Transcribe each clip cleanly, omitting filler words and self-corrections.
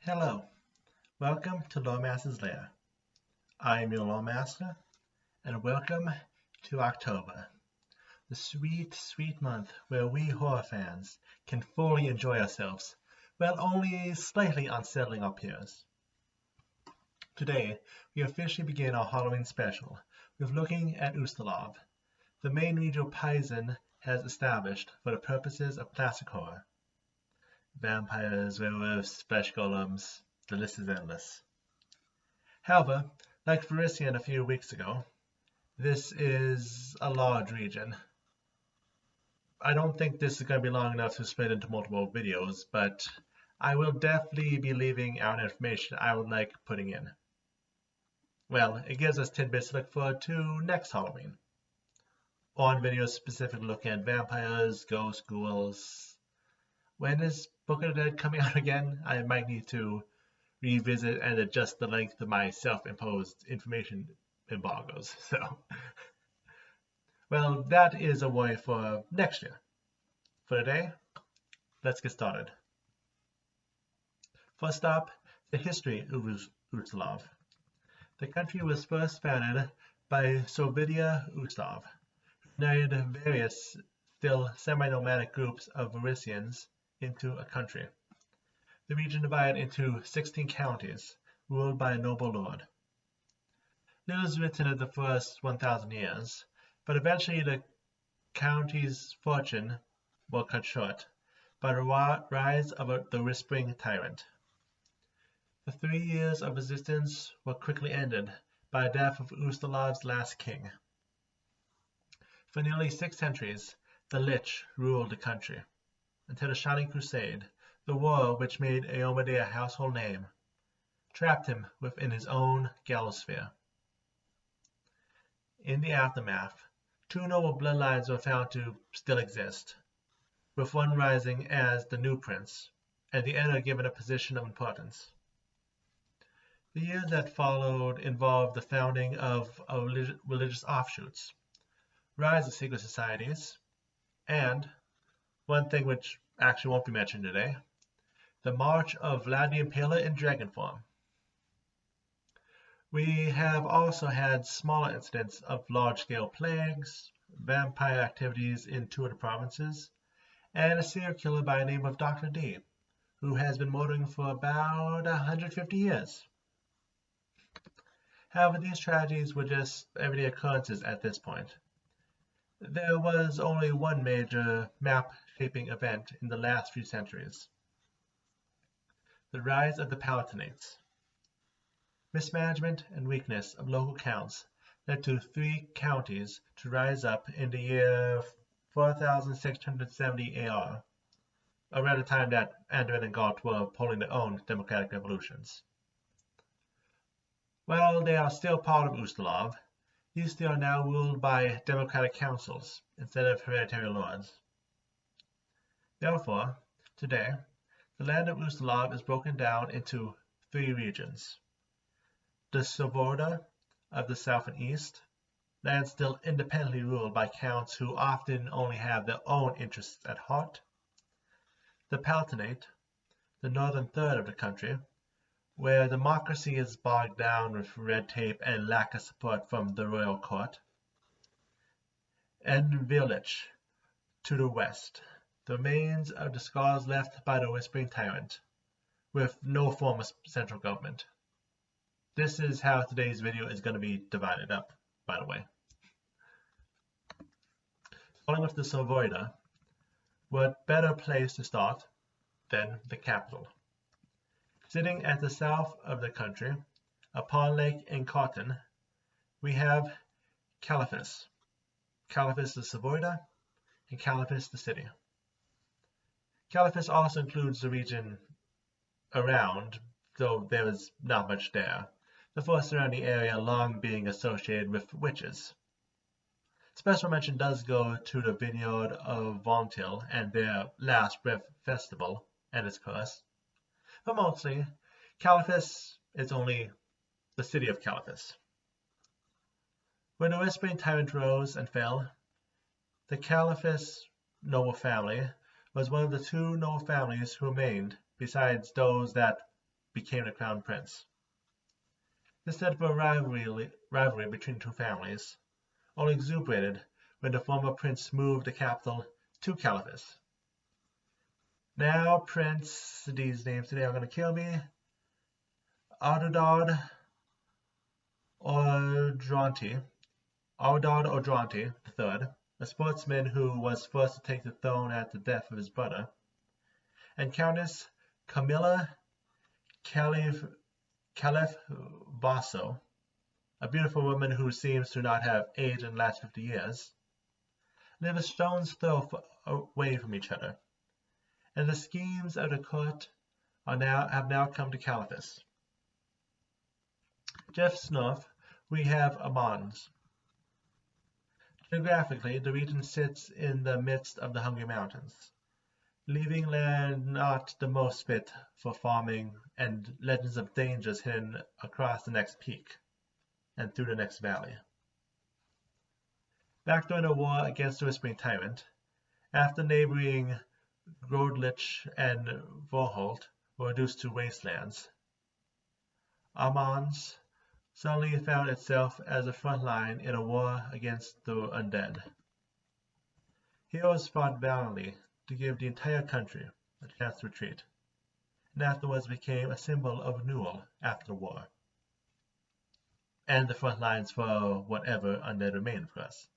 Hello, welcome to Loremaster's Lair. I am your Loremaster, and welcome to October, the sweet, sweet month where we horror fans can fully enjoy ourselves while only slightly unsettling our peers. Today, we officially begin our Halloween special with looking at Ustalav, the main regional Paisan has established for the purposes of classic horror. Vampires, werewolves, flesh golems, the list is endless. However, like Verisian a few weeks ago, this is a large region. I don't think this is going to be long enough to split into multiple videos, but I will definitely be leaving out information I would like putting in. Well, it gives us tidbits to look forward to next Halloween. On videos specifically looking at vampires, ghosts, ghouls. When is Book of the Dead coming out again? I might need to revisit and adjust the length of my self-imposed information embargoes. Well, that is a worry for next year. For today, let's get started. First up, the history of Ustalav. The country was first founded by Sovidia Ustalav, who united various still semi-nomadic groups of Verisians into a country. The region divided into 16 counties, ruled by a noble lord. Little is written of the first 1,000 years, but eventually the county's fortune was cut short by the rise of the Whispering Tyrant. The 3 years of resistance were quickly ended by the death of Ustalav's last king. For nearly 6 centuries, the Lich ruled the country, until the Shining Crusade, the war which made Eomade a household name, trapped him within his own gallosphere. In the aftermath, 2 noble bloodlines were found to still exist, with one rising as the new prince, and the other given a position of importance. The years that followed involved the founding of religious offshoots, rise of secret societies, and one thing which actually won't be mentioned today, the march of Vlad the Impaler in dragon form. We have also had smaller incidents of large-scale plagues, vampire activities in 2 of the provinces, and a serial killer by the name of Dr. D, who has been murdering for about 150 years. However, these tragedies were just everyday occurrences at this point. There was only one major map-shaping event in the last few centuries: the rise of the Palantinates. Mismanagement and weakness of local counts led to 3 counties to rise up in the year 4670 AR, around the time that Anduin and Gault were holding their own democratic revolutions. While they are still part of Ustalav, these 3 are now ruled by democratic councils instead of hereditary lords. Therefore, today, the land of Ustalav is broken down into 3 regions: the Svoboda of the south and east, land still independently ruled by counts who often only have their own interests at heart; the Palatinate, the northern third of the country, where democracy is bogged down with red tape and lack of support from the royal court; and Village, to the west, the remains of the scars left by the Whispering Tyrant, with no form of central government. This is how today's video is going to be divided up, by the way. Starting with the Svoboda, what better place to start than the capital? Sitting at the south of the country, upon Lake Incarton, we have Caliphus. Caliphus the Svoboda, and Caliphus the city. Caliphus also includes the region around, though there is not much there, the forest surrounding area long being associated with witches. Special mention does go to the vineyard of Vontil and their last breath festival and its curse. But mostly, Caliphus is only the city of Caliphus. When the Whispering Tyrant rose and fell, the Caliphus noble family was one of the 2 noble families who remained, besides those that became the crown prince. This set up a rivalry between two families, only exuberated when the former prince moved the capital to Caliphus. Now Prince, these names today are going to kill me, Audard Odronti III, a sportsman who was forced to take the throne at the death of his brother, and Countess Camilla Calif Basso, a beautiful woman who seems to not have aged in the last 50 years, live a stone's throw away from each other, and the schemes of the court have now come to Caliphus. Just north, we have Amons. Geographically, the region sits in the midst of the Hungry Mountains, leaving land not the most fit for farming, and legends of dangers hidden across the next peak and through the next valley. Back during the war against the Whispering Tyrant, after neighboring Grodlich and Vorholt were reduced to wastelands, Amons suddenly found itself as a front line in a war against the undead. Heroes fought valiantly to give the entire country a chance to retreat, and afterwards became a symbol of renewal after the war, and the front lines for whatever undead remained for us.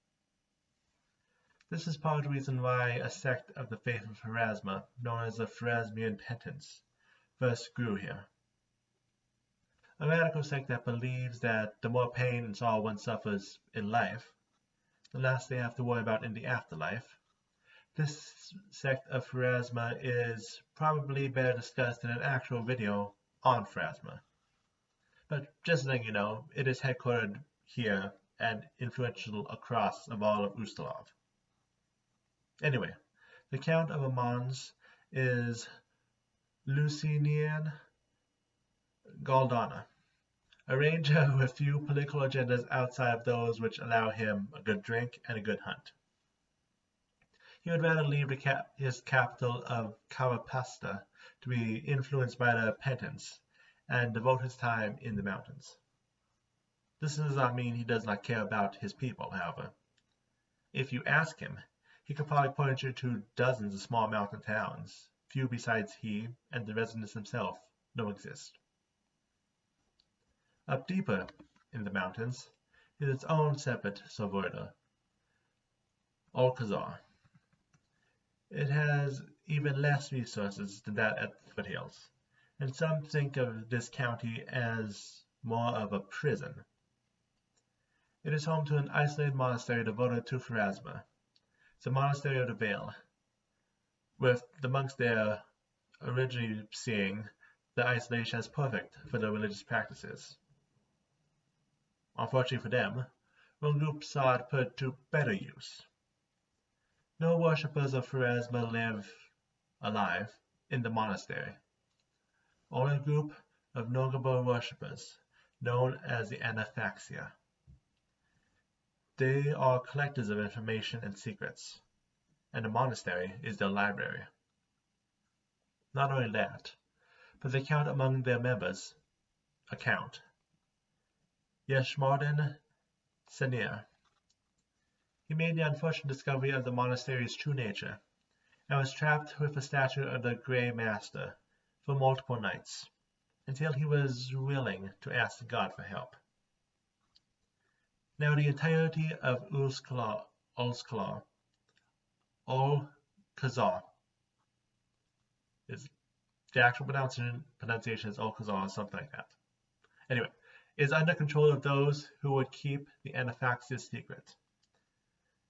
This is part of the reason why a sect of the faith of Pharasma, known as the Pharasmian Penance, first grew here. A radical sect that believes that the more pain and sorrow one suffers in life, the less they have to worry about in the afterlife. This sect of Pharasma is probably better discussed in an actual video on Pharasma. But just letting you know, it is headquartered here and influential across of all of Ustalav. Anyway, the Count of Amons is Lucinian Galdana, a ranger with few political agendas outside of those which allow him a good drink and a good hunt. He would rather leave his capital of Carapasta to be influenced by the Penance and devote his time in the mountains. This does not mean he does not care about his people, however. If you ask him, he could probably point you to dozens of small mountain towns. Few besides he and the residents himself don't exist. Up deeper in the mountains is its own separate suborder, Alcazar. It has even less resources than that at the foothills, and some think of this county as more of a prison. It is home to an isolated monastery devoted to Pharasma, the Monastery of the Veil, with the monks there originally seeing the isolation as perfect for their religious practices. Unfortunately for them, one group saw it put to better use. No worshippers of Pharasma live alive in the monastery. Only a group of Nogabo worshippers, known as the Anaphaxia. They are collectors of information and secrets, and the monastery is their library. Not only that, but they count among their members a count, Yeshmardin Senir. He made the unfortunate discovery of the monastery's true nature, and was trapped with the statue of the Grey Master for multiple nights, until he was willing to ask the god for help. Now the entirety of Alcazar is the actual pronunciation is Alcazar or something like that. Anyway, is under control of those who would keep the Anaphaxis secret,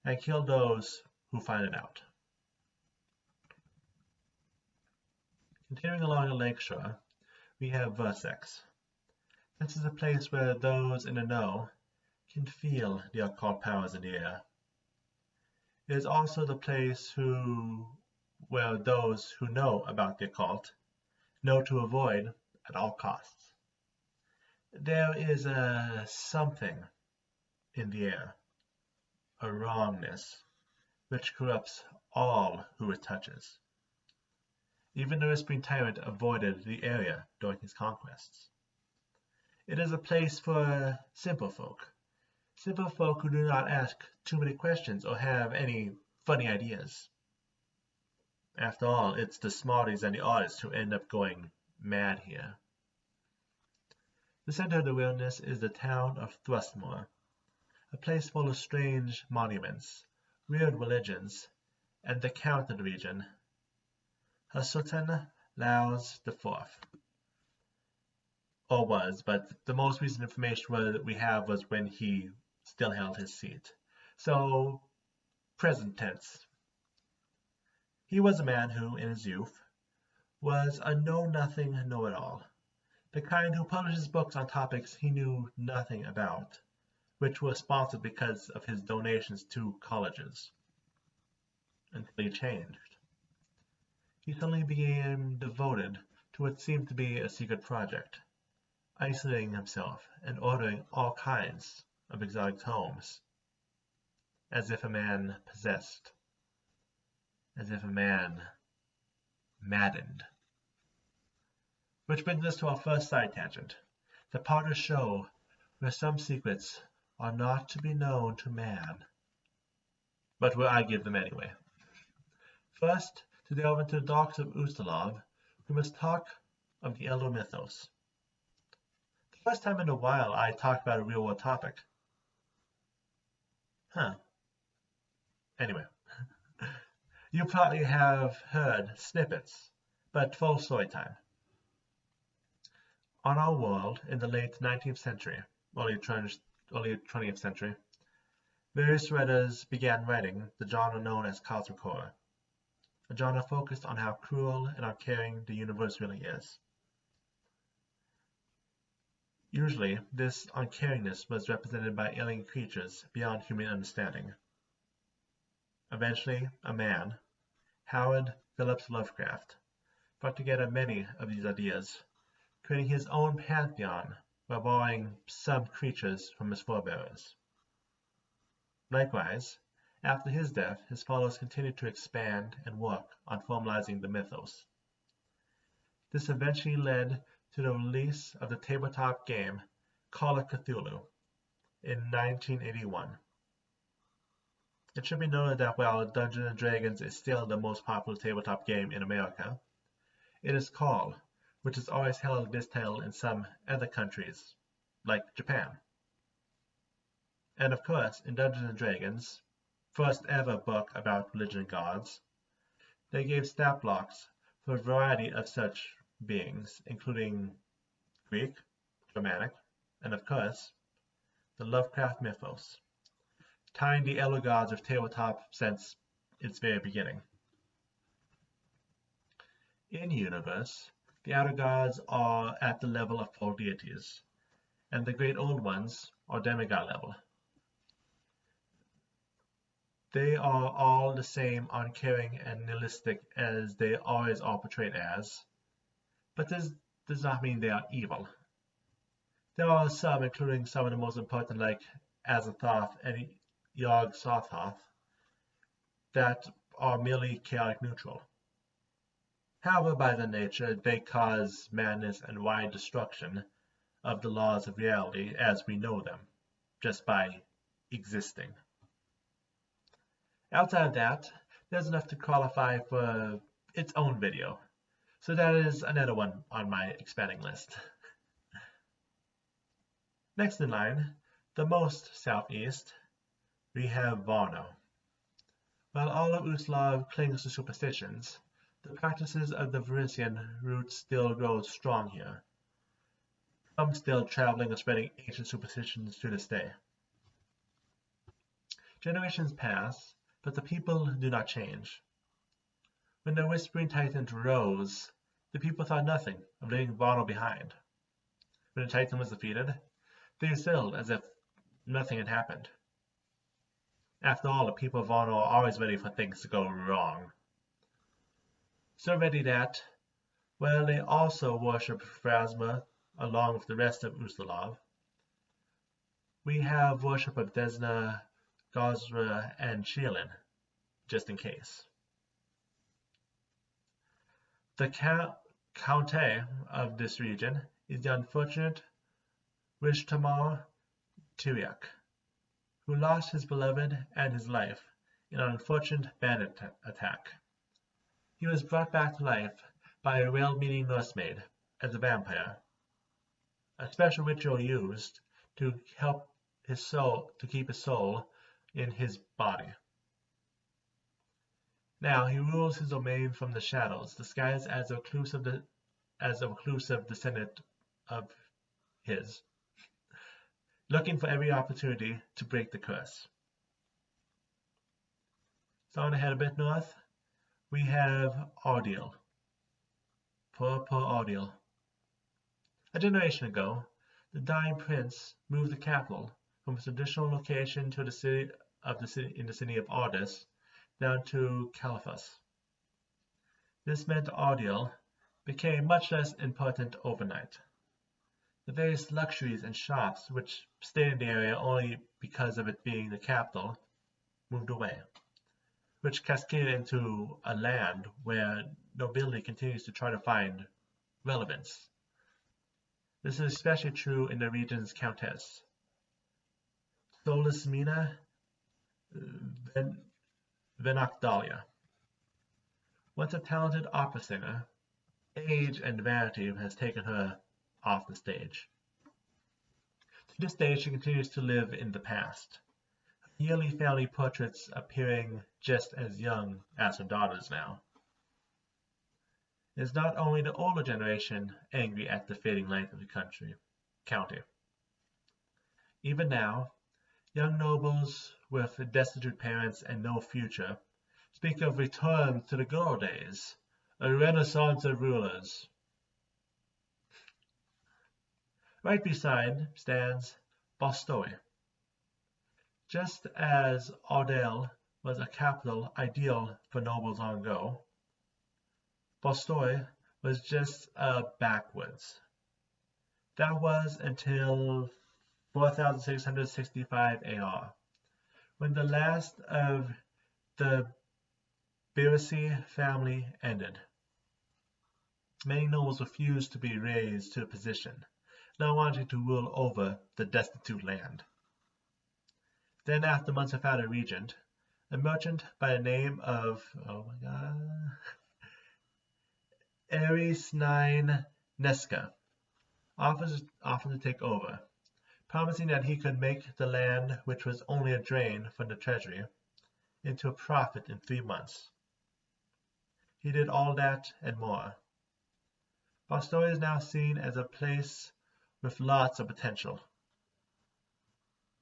and kill those who find it out. Continuing along the lakeshore, we have Versex. This is a place where those in the know can feel the occult powers in the air. It is also the place where those who know about the occult know to avoid at all costs. There is a something in the air, a wrongness, which corrupts all who it touches. Even the Whispering Tyrant avoided the area during his conquests. It is a place for simple folk who do not ask too many questions or have any funny ideas. After all, it's the smarties and the artists who end up going mad here. The center of the wilderness is the town of Thrustmore, a place full of strange monuments, weird religions, and the count of the region, Sultan Laos IV. Or was, but the most recent information we have was when he still held his seat. So, present tense. He was a man who, in his youth, was a know-nothing know-it-all, the kind who publishes books on topics he knew nothing about, which were sponsored because of his donations to colleges, until he changed. He suddenly became devoted to what seemed to be a secret project, isolating himself and ordering all kinds of exotic tomes, as if a man possessed, as if a man maddened. Which brings us to our first side tangent, the part of the show where some secrets are not to be known to man, but where I give them anyway. First, to delve into the docks of Ustalav, we must talk of the Elder Mythos. The first time in a while I talk about a real-world topic. Anyway, you probably have heard snippets, but full story time. On our world, in the late 19th century, early 20th century, various writers began writing the genre known as cosmic horror, a genre focused on how cruel and uncaring the universe really is. Usually, this uncaringness was represented by alien creatures beyond human understanding. Eventually, a man, Howard Phillips Lovecraft, brought together many of these ideas, creating his own pantheon by borrowing some creatures from his forebears. Likewise, after his death, his followers continued to expand and work on formalizing the mythos. This eventually led to the release of the tabletop game Call of Cthulhu in 1981. It should be noted that while Dungeons & Dragons is still the most popular tabletop game in America, it is Call, which has always held this title in some other countries, like Japan. And of course, in Dungeons & Dragons, first ever book about religion and gods, they gave stat blocks for a variety of such beings, including Greek, Germanic, and of course, the Lovecraft mythos, tying the elder gods of tabletop since its very beginning. In universe, the outer gods are at the level of full deities, and the great old ones are demigod level. They are all the same uncaring and nihilistic as they always are portrayed as, but this does not mean they are evil. There are some, including some of the most important like Azathoth and Yog-Sothoth, that are merely chaotic neutral. However, by their nature, they cause madness and wide destruction of the laws of reality as we know them, just by existing. Outside of that, there's enough to qualify for its own video, so that is another one on my expanding list. Next in line, the most southeast, we have Varno. While all of Ustalav clings to superstitions, the practices of the Varisian roots still grow strong here, some still traveling and spreading ancient superstitions to this day. Generations pass, but the people do not change. When the Whispering Titan rose, the people thought nothing of leaving Varno behind. When the Titan was defeated, they settled as if nothing had happened. After all, the people of Varno are always ready for things to go wrong. So ready that, while they also worship Phrasma along with the rest of Ustalav, we have worship of Desna, Gosra, and Sheelin, just in case. The Countess of this region is the unfortunate Rishtamar Tyriak, who lost his beloved and his life in an unfortunate bandit attack. He was brought back to life by a well-meaning nursemaid as a vampire, a special ritual used to help his soul to keep his soul in his body. Now he rules his domain from the shadows, disguised as a reclusive descendant of his, looking for every opportunity to break the curse. So on ahead a bit north, we have Ordeal. Poor Ordeal. A generation ago, the dying prince moved the capital from its traditional location to the city in the city of Ardis down to Caliphus. This meant Ordeal became much less important overnight. The various luxuries and shops which stayed in the area only because of it being the capital moved away, which cascaded into a land where nobility continues to try to find relevance. This is especially true in the region's countess, Solismina Venakdalia. Once a talented opera singer, age and vanity has taken her off the stage. To this day, she continues to live in the past, her yearly family portraits appearing just as young as her daughters now. It is not only the older generation angry at the fading light of the county. Even now, young nobles with destitute parents and no future speak of return to the good old days, a renaissance of rulers. Right beside stands Bostoi. Just as Ordeal was a capital ideal for nobles long ago, Bostoi was just a backwoods. That was until 4665 AR, when the last of the Birisi family ended. Many nobles refused to be raised to the position, not wanting to rule over the destitute land. Then, after months without a regent, a merchant by the name of Arisnine Nesca offered to take over, promising that he could make the land, which was only a drain from the treasury, into a profit in 3 months. He did all that and more. Bostoi is now seen as a place with lots of potential,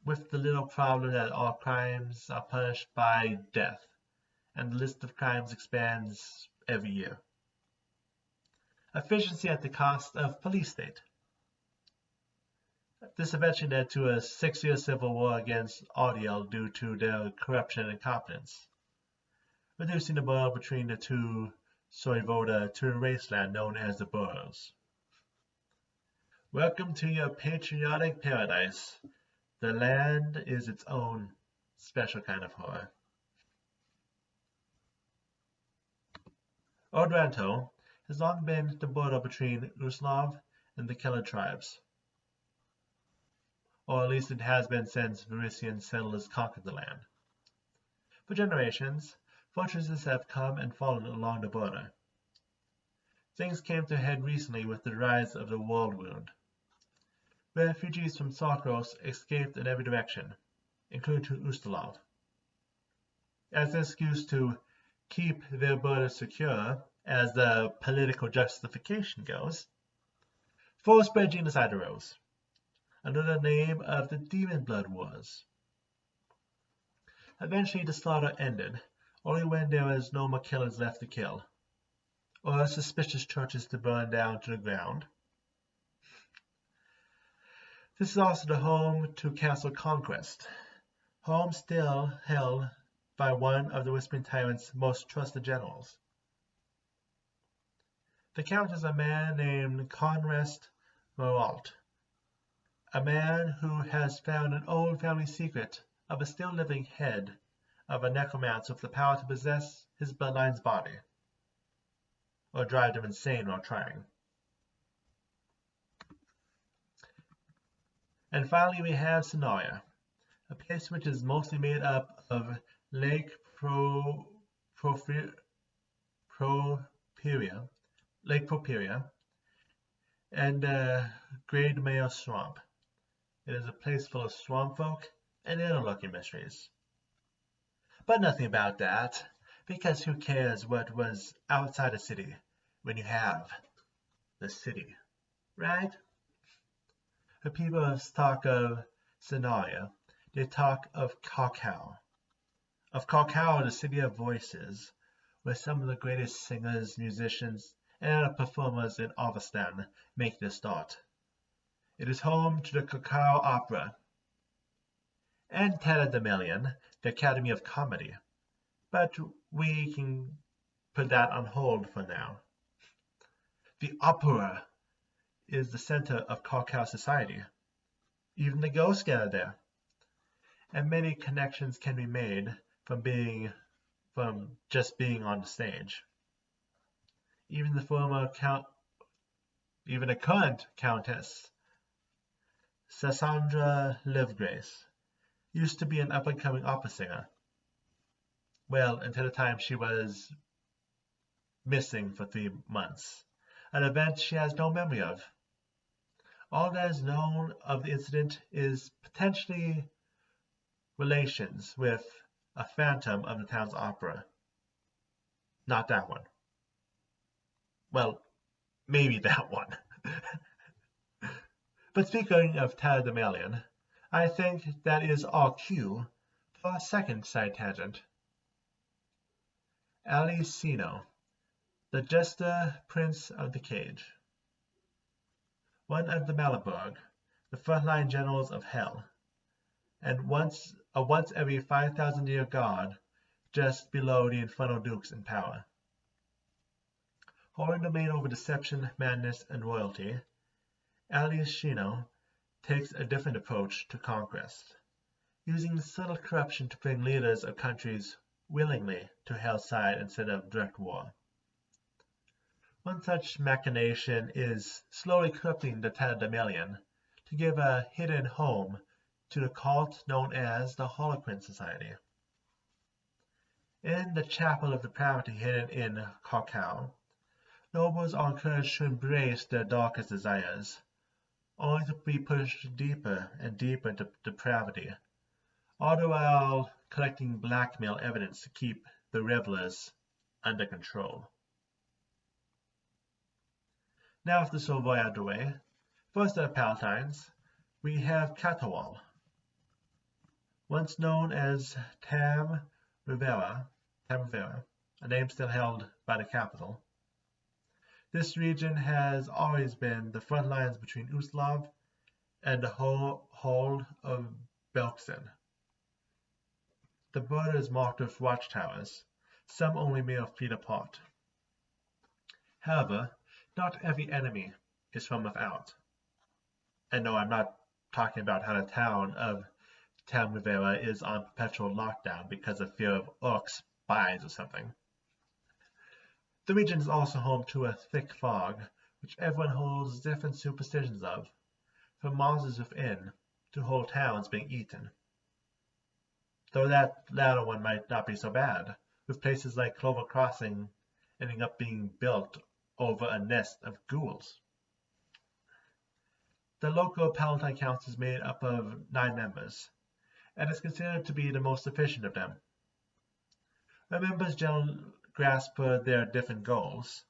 with the little problem that all crimes are punished by death, and the list of crimes expands every year. Efficiency at the cost of police state. This eventually led to a 6-year civil war against Ordeal due to their corruption and incompetence, reducing the border between the two Soivoda to a wasteland known as the Boroughs. Welcome to your patriotic paradise. The land is its own special kind of horror. Odranto has long been the border between Ustalav and the Keller tribes, or at least it has been since Varisian settlers conquered the land. For generations, fortresses have come and fallen along the border. Things came to a head recently with the rise of the World Wound. Refugees from Sarkos escaped in every direction, including to Ustalav. As an excuse to keep their borders secure, as the political justification goes, force-bred genocide arose, under the name of the Demon Blood Wars. Eventually the slaughter ended, only when there was no more killers left to kill, or suspicious churches to burn down to the ground. This is also the home to Castle Conquest, home still held by one of the Whispering Tyrant's most trusted generals. The count is a man named Conrest Moralt, a man who has found an old family secret of a still living head of a necromancer with the power to possess his bloodline's body. or drive them insane while trying. And finally, we have Sonaria, a place which is mostly made up of Lake Properia, and Great Mayo Swamp. It is a place full of swamp folk and inner-looking mysteries. But nothing about that, because who cares what was outside a city when you have the city, right? When people talk of Sonaria, they talk of Cacao. Of Cacao, the city of voices, where some of the greatest singers, musicians, and other performers in Avestan make their start. It is home to the Cacao Opera and Tatterdemalion, the Academy of Comedy, but we can put that on hold for now. The opera is the center of Halequin Society. Even the ghosts gather there, and many connections can be made from just being on the stage. Even the current Countess, Cassandra Livegrace, used to be an up-and-coming opera singer. Well, until the time she was missing for 3 months, an event she has no memory of. All that is known of the incident is potentially relations with a phantom of the town's opera. Not that one. Well, maybe that one. But speaking of Tatterdemalion, I think that is our cue for our second side tangent. Alichino, the Jester Prince of the Cage. One of the Malabog, the frontline generals of Hell, and a once every 5,000-year god just below the Infernal Dukes in power. Holding domain over deception, madness, and royalty, Alichino takes a different approach to conquest, using subtle corruption to bring leaders of countries willingly to Hell's side instead of direct war. One such machination is slowly corrupting the Tatterdemalion to give a hidden home to the cult known as the Halequin Society. In the Chapel of Depravity hidden in Cacao, nobles are encouraged to embrace their darkest desires, only to be pushed deeper and deeper into depravity, all the while collecting blackmail evidence to keep the revelers under control. Now, with the Savoy out of the way, first of the Palatines, we have Catawal, once known as Tam Rivera, a name still held by the capital. This region has always been the front lines between Ustalav and the hold of Belkzen. The border is marked with watchtowers, some only mere feet apart. However, not every enemy is from without. And no, I'm not talking about how the town of Tam Rivera is on perpetual lockdown because of fear of orc spies or something. The region is also home to a thick fog, which everyone holds different superstitions of, from monsters within to whole towns being eaten. Though that latter one might not be so bad, with places like Clover Crossing ending up being built over a nest of ghouls. The local Palantine Council is made up of 9 members, and is considered to be the most efficient of them. When members generally grasp their different goals,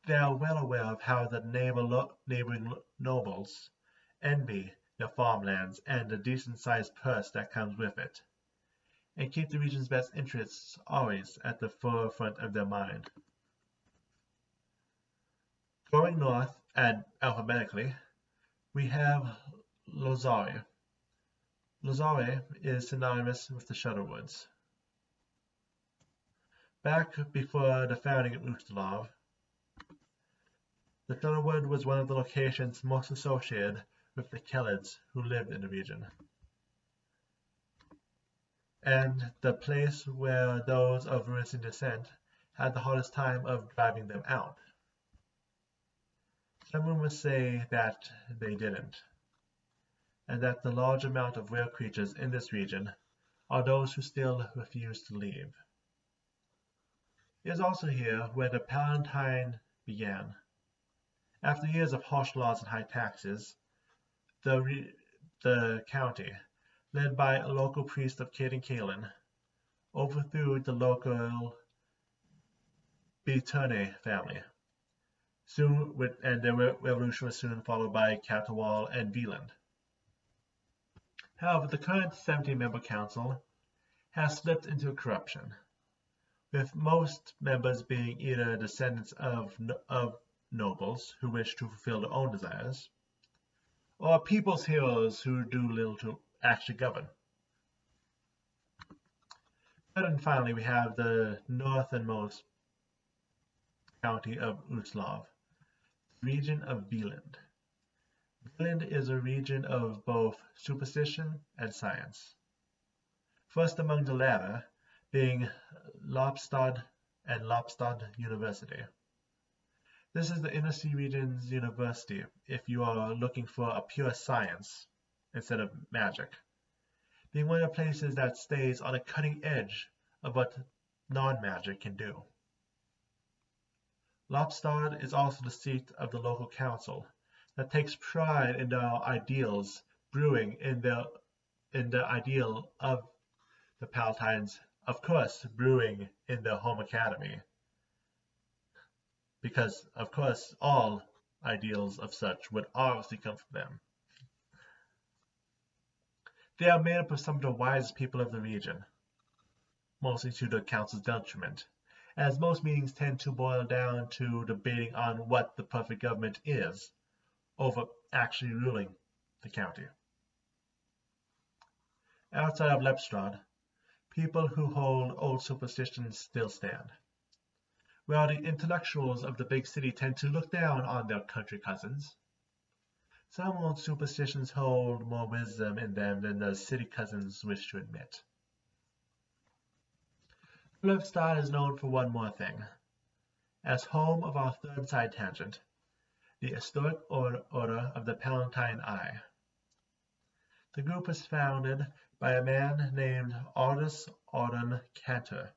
they are well aware of how the neighboring nobles envy their farmlands and the decent-sized purse that comes with it, and keep the region's best interests always at the forefront of their mind. Going north, and alphabetically, we have Lozare. Lozare is synonymous with the Shutterwoods. Back before the founding of Ustalav, the Shutterwood was one of the locations most associated with the Kelids who lived in the region, and the place where those of Russian descent had the hardest time of driving them out. Some rumors say that they didn't, and that the large amount of rare creatures in this region are those who still refuse to leave. It is also here where the Palantine began. After years of harsh laws and high taxes, the county, led by a local priest of Cade and Calin, overthrew the local Biterne family. And the revolution was soon followed by Catawal and Veland. However, the current 17-member council has slipped into corruption, with most members being either descendants of nobles who wish to fulfill their own desires, or people's heroes who do little to actually govern. And finally, we have the northernmost county of Ustalav, the region of Veland. Veland is a region of both superstition and science. First among the latter being Lopstad and Lopstad University. This is the inner sea region's university if you are looking for a pure science instead of magic, being one of the places that stays on the cutting edge of what non-magic can do. Lopstad is also the seat of the local council that takes pride in their ideals brewing in the ideal of the Palatines, of course, brewing in their home academy. Because, of course, all ideals of such would obviously come from them. They are made up of some of the wisest people of the region, mostly to the council's detriment, as most meetings tend to boil down to debating on what the perfect government is, over actually ruling the county. Outside of Lepstrad, people who hold old superstitions still stand. While the intellectuals of the big city tend to look down on their country cousins, some old superstitions hold more wisdom in them than the city cousins wish to admit. Lepstrad is known for one more thing. As home of our third side tangent, the Esoteric Order of the Palantine Eye. The group was founded by a man named Aldous Auden Cantor,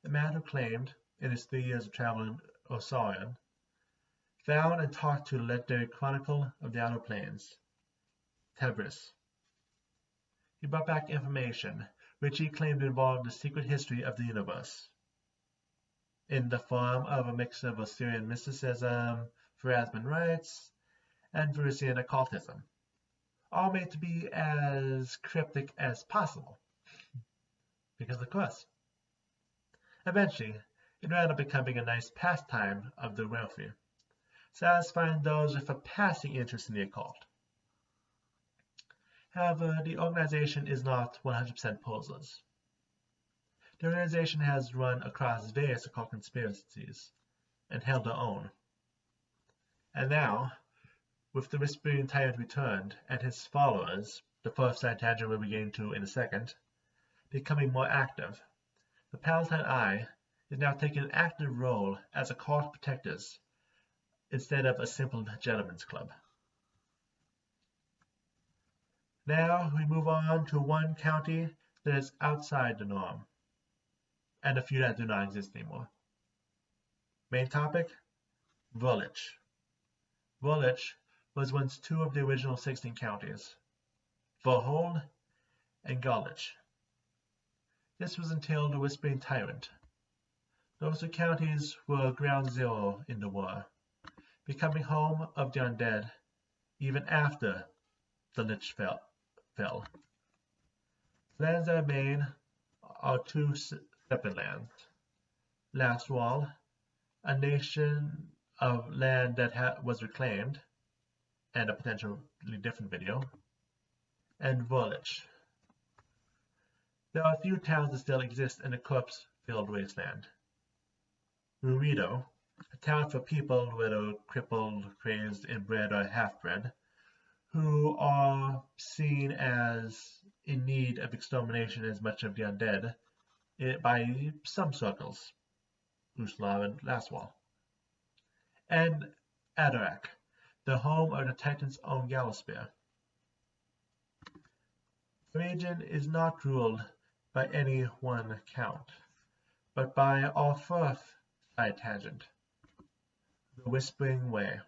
a man who claimed, in his 3 years of travel in Osarian, found and talked to the legendary Chronicle of the Outer Planes, Tebris. He brought back information which he claimed involved the secret history of the universe, in the form of a mix of Assyrian mysticism, Pharasman rites, and Verusian occultism, all made to be as cryptic as possible. Because of course. Eventually, it wound up becoming a nice pastime of the wealthy, satisfying those with a passing interest in the occult. However, the organization is not 100% poseless. The organization has run across various occult conspiracies and held their own. And now, with the Whispering Tyrant returned and his followers, the first side tangent we'll be getting to in a second, becoming more active, the Palantine Eye is now taking an active role as occult protectors instead of a simple gentleman's club. Now we move on to one county that is outside the norm, and a few that do not exist anymore. Main topic, Vulich. Vulich was once two of the original 16 counties, Vohold and Galich. This was until the Whispering Tyrant. Those two counties were ground zero in the war, becoming home of the undead even after the Lich fell. Lands that remain are two separate lands. Lastwall, a nation of land that was reclaimed, and a potentially different video, and Vulich. There are a few towns that still exist in a corpse-filled wasteland. Ruido, a town for people whether crippled, crazed, inbred, or half-bred, who are seen as in need of extermination as much of the undead by some circles, Ustalav and Lastwall. And Adarak, the home of the Titan's own gallows spear. The region is not ruled by any one count, but by our fourth side tangent, the Whispearing Way.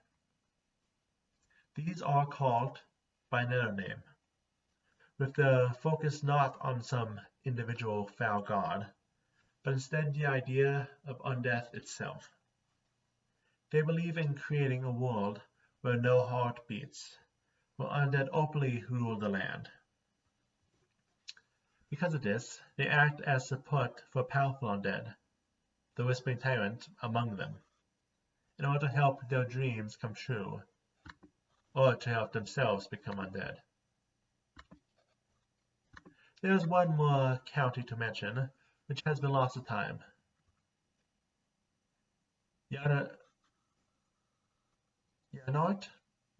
These are called by another name, with the focus not on some individual foul god, but instead the idea of undeath itself. They believe in creating a world where no heart beats, where undead openly rule the land. Because of this, they act as support for powerful undead, the Whispering Tyrant among them, in order to help their dreams come true, or to help themselves become undead. There is one more county to mention, which has been lost to time.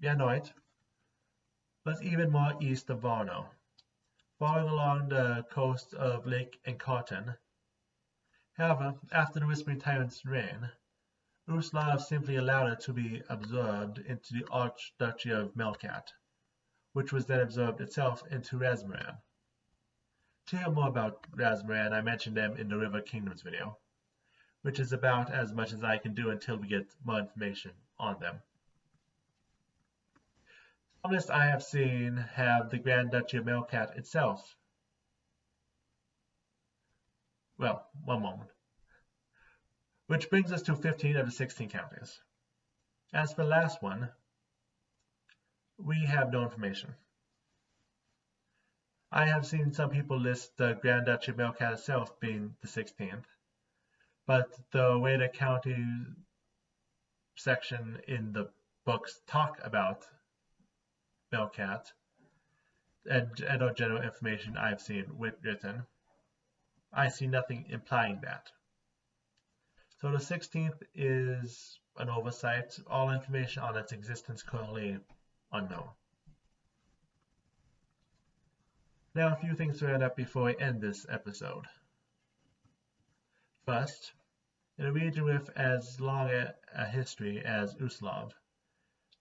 Yanoit was even more east of Varno, following along the coast of Lake Encarten. However, after the Whispering Tyrant's reign, Ustalav simply allowed it to be absorbed into the Archduchy of Melkat, which was then absorbed itself into Razmaran. To hear more about Razmaran, I mentioned them in the River Kingdoms video, which is about as much as I can do until we get more information on them. Some lists I have seen have the Grand Duchy of Melkat itself. Well, one moment. Which brings us to 15 of the 16 counties. As for the last one, we have no information. I have seen some people list the Grand Duchy of Melkat itself being the 16th, but the way the county section in the books talk about Melkat and general information I've seen written, I see nothing implying that. So the 16th is an oversight, all information on its existence currently unknown. Now a few things to add up before we end this episode. First, in a region with as long a history as Ustalav,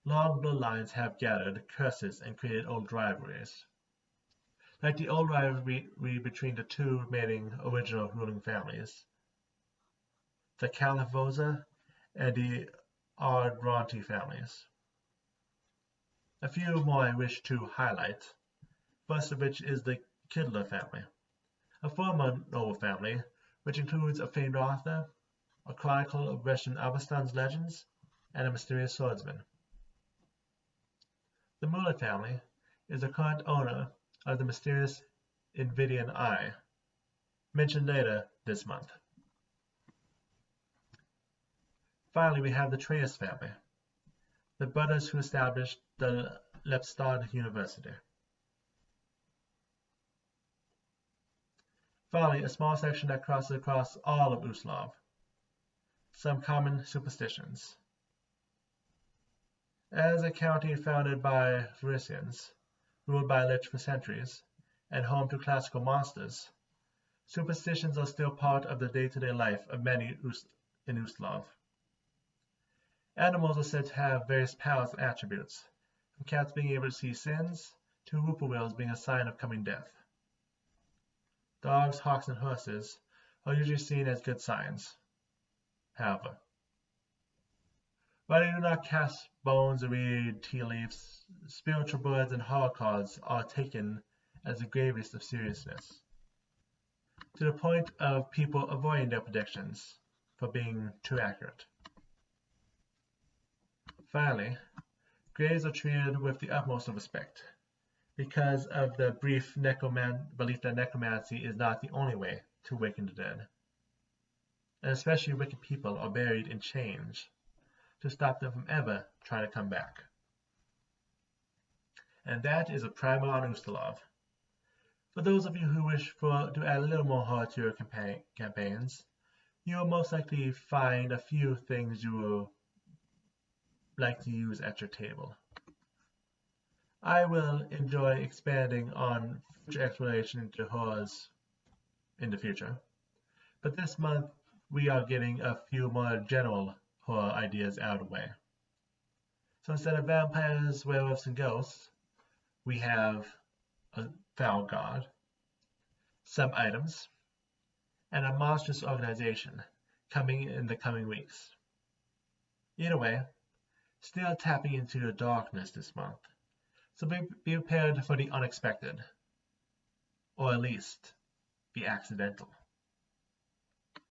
long bloodlines have gathered curses and created old rivalries. Like the old rivalry between the two remaining original ruling families, the Calavosa and the Ardronti families. A few more I wish to highlight, first of which is the Kidler family, a former noble family which includes a famed author, a chronicle of Russian Aveston's legends, and a mysterious swordsman. The Muller family is the current owner of the mysterious Invidian Eye, mentioned later this month. Finally, we have the Treyas family, the brothers who established the Lepstad University. Finally, a small section that crosses across all of Ustalav, some common superstitions. As a county founded by Varisians, ruled by Lich for centuries, and home to classical monsters, superstitions are still part of the day-to-day life of many in Ustalav. Animals are said to have various powers and attributes, from cats being able to see sins, to whippoorwills being a sign of coming death. Dogs, hawks, and horses are usually seen as good signs. However, while they do not cast bones or read tea leaves, spiritual birds and horror cards are taken as the gravest of seriousness, to the point of people avoiding their predictions for being too accurate. Finally, graves are treated with the utmost of respect, because of the brief belief that necromancy is not the only way to awaken the dead, and especially wicked people are buried in chains to stop them from ever trying to come back. And that is a primer on Ustalav. For those of you who wish to add a little more horror to your campaigns, you will most likely find a few things you will like to use at your table. I will enjoy expanding on future exploration into horrors in the future, but this month we are getting a few more general horror ideas out of the way. So instead of vampires, werewolves, and ghosts, we have a foul god, some items, and a monstrous organization coming in the coming weeks. Either way, still tapping into the darkness this month, so be prepared for the unexpected, or at least the accidental.